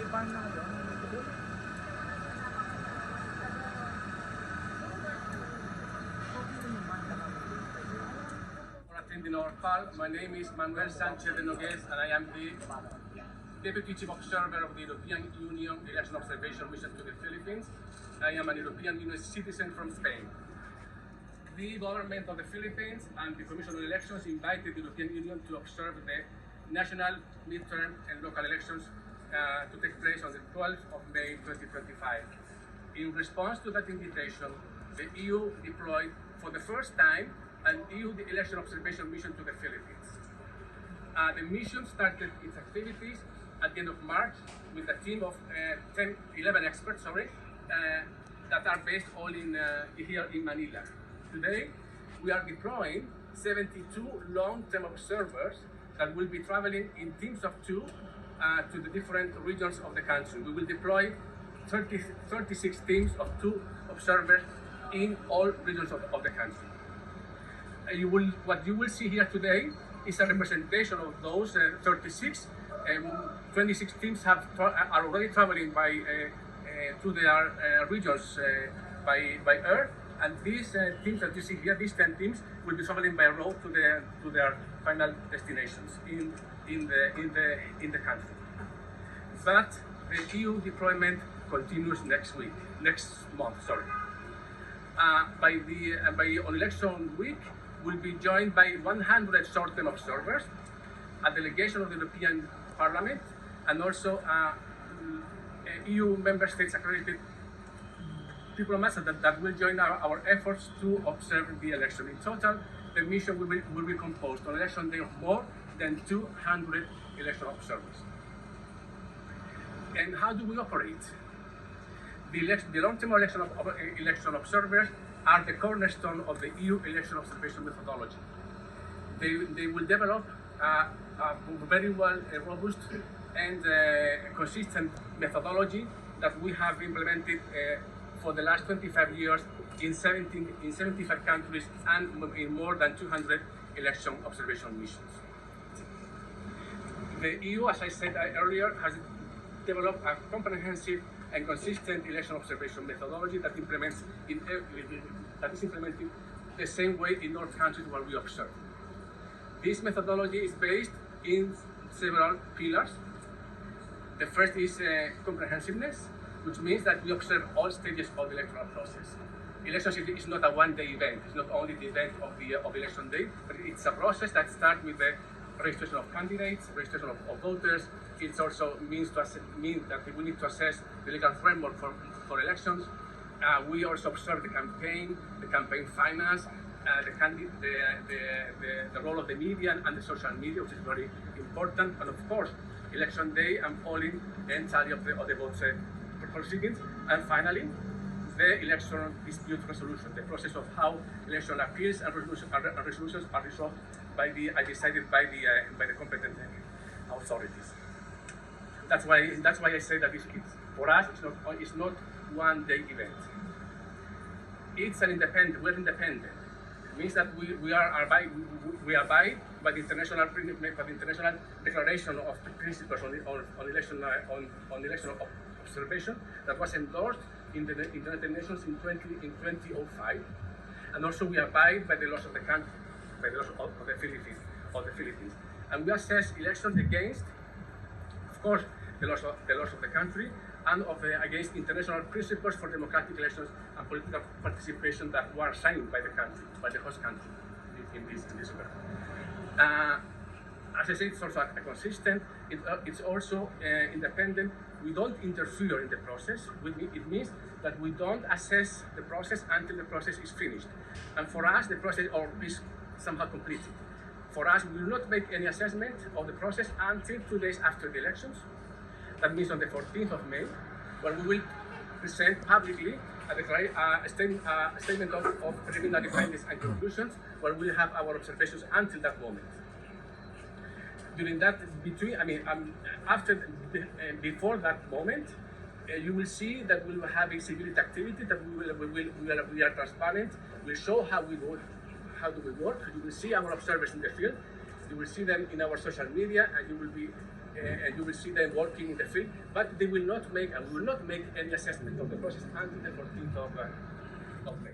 For attending our call. My name is Manuel Sanchez de Nogues, and I am the Deputy Chief Observer of the European Union Election Observation Mission to the Philippines. I am an European Union citizen from Spain. The government of the Philippines and the Commission on Elections invited the European Union to observe the national, midterm, and local elections to take place on the 12th of May 2025. In response to that invitation, the EU deployed for the first time an EU election observation mission to the Philippines. The mission started its activities at the end of March with a team of 11 experts, that are based all here in Manila. Today, we are deploying 72 long-term observers that will be traveling in teams of 2 to the different regions of the country. We will deploy 36 teams of 2 observers in all regions of the country. What you will see here today is a representation of those 36. 26 teams are already traveling to their regions by air, and these teams that you see here, these 10 teams, will be traveling by road to their final destinations in the country. But the EU deployment continues next month. On election week, will be joined by 100 short-term observers, a delegation of the European Parliament, and also EU member states accredited diplomats that will join our efforts to observe the election. In total, the mission will be composed on election day of more than 200 election observers. And how do we operate? The long-term election observers are the cornerstone of the EU election observation methodology. They will develop a very robust and consistent methodology that we have implemented for the last 25 years in 75 countries and in more than 200 election observation missions. The EU, as I said earlier, has developed a comprehensive and consistent election observation methodology that is implemented the same way in all countries where we observe. This methodology is based in several pillars. The first is comprehensiveness, which means that we observe all stages of the electoral process. Elections is not a one-day event. It's not only the event of election day, but it's a process that starts with the registration of candidates, registration of voters. It also means that we need to assess the legal framework for elections. We also observe the campaign finance, the role of the media and the social media, which is very important, and of course, election day and polling and tally of the votes proceedings. And finally, the election dispute resolution, the process of how election appeals and resolutions are resolved decided by the competent authorities. That's why I say that for us it's not one day event. We're independent. It means that we abide by the international declaration of principles on election observation that was endorsed in the United Nations in 2005, and also we abide by the laws of the country, by the laws of the Philippines, and we assess elections against, of course, the laws of the country and against international principles for democratic elections and political participation that were signed by the host country in this work. As I said, it's also consistent. It's also independent. We don't interfere in the process. It means that we don't assess the process until the process is finished. And for us, the process is somehow completed. For us, we will not make any assessment of the process until 2 days after the elections. That means on the 14th of May, when we will present publicly a statement of preliminary findings and conclusions, where we will have our observations until that moment. During that, before that moment, you will see that we will have a civility activity, that we are transparent. We'll show how do we work. You will see our observers in the field. You will see them in our social media, and you will be and you will see them working in the field, but they will not make, and will not make any assessment of the process until the 14th of May.